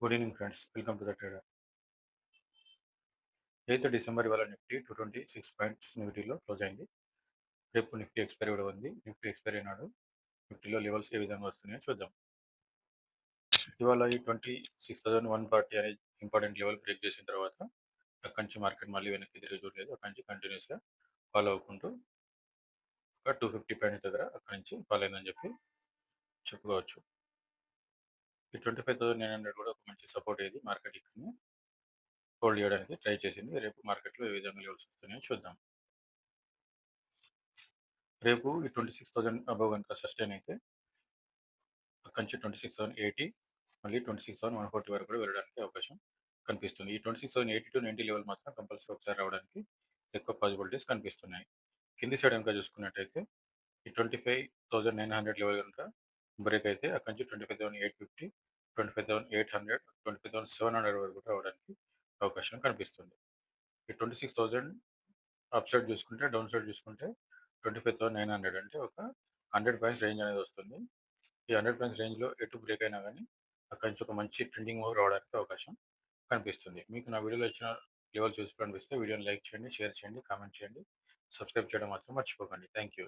Good evening friends, welcome to the trader. 8th December ఇవాళ Nifty 226 points నెగిటివ్లో close అయింది. రేపు Nifty expiry కూడా ఉంది. నిఫ్టీ ఎక్స్పైరీ నాడు నిఫ్టీలో లెవెల్స్ ఏ విధంగా వస్తున్నాయో చూద్దాం. ఇవాళ ఈ 26,140 అనే ఇంపార్టెంట్ లెవెల్ బ్రేక్ చేసిన తర్వాత అక్కడి నుంచి మార్కెట్ మళ్ళీ వెనక్కి తిరిగి చూడలేదు. అక్కడి నుంచి కంటిన్యూస్గా ఫాలో అవ్వకుంటూ ఒక 250 పాయింట్స్ దగ్గర అక్కడి నుంచి ఫాలో అయిందని చెప్పి చెప్పుకోవచ్చు. ఈ 25,900 కూడా ఒక మంచి సపోర్ట్ అయ్యేది. మార్కెట్ ఇక్కడ హోల్డ్ చేయడానికి ట్రై చేసింది. రేపు మార్కెట్లో ఏ విధంగా లెవెల్స్ వస్తున్నాయో చూద్దాం. రేపు ఈ 26,000 అబవ్ కనుక సస్టైన్ అయితే అక్కడి నుంచి 26,080 మళ్ళీ 26,140 వరకు కూడా వెళ్ళడానికి అవకాశం కనిపిస్తుంది. ఈ 26,080 to 90 లెవెల్ మాత్రం కంపల్సరీ ఒకసారి రావడానికి ఎక్కువ పాసిబిలిటీస్ కనిపిస్తున్నాయి. కింది సైడ్ కనుక చూసుకున్నట్టయితే ఈ 25,900 లెవెల్ కనుక బ్రేక్ అయితే అక్కడి నుంచి 25,850, 25,800, 25,700 వరకు రావడానికి అవకాశం కనిపిస్తుంది. ఈ 26,000 అప్ సైడ్ చూసుకుంటే, డౌన్ సైడ్ చూసుకుంటే 25,900 అంటే ఒక 100 పాయింట్స్ రేంజ్ అనేది వస్తుంది. ఈ 100 పాయింట్స్ రేంజ్లో ఎటు బ్రేక్ అయినా కానీ అక్కడి నుంచి ఒక మంచి ట్రెండింగ్ మూవ్ రావడానికి అవకాశం కనిపిస్తుంది. మీకు నా వీడియోలో ఇచ్చిన లెవెల్స్ యూస్ఫుల్ అనిపిస్తే వీడియోని లైక్ చేయండి, షేర్ చేయండి, కామెంట్ చేయండి, సబ్స్క్రైబ్ చేయడం మాత్రం మర్చిపోకండి. Thank you.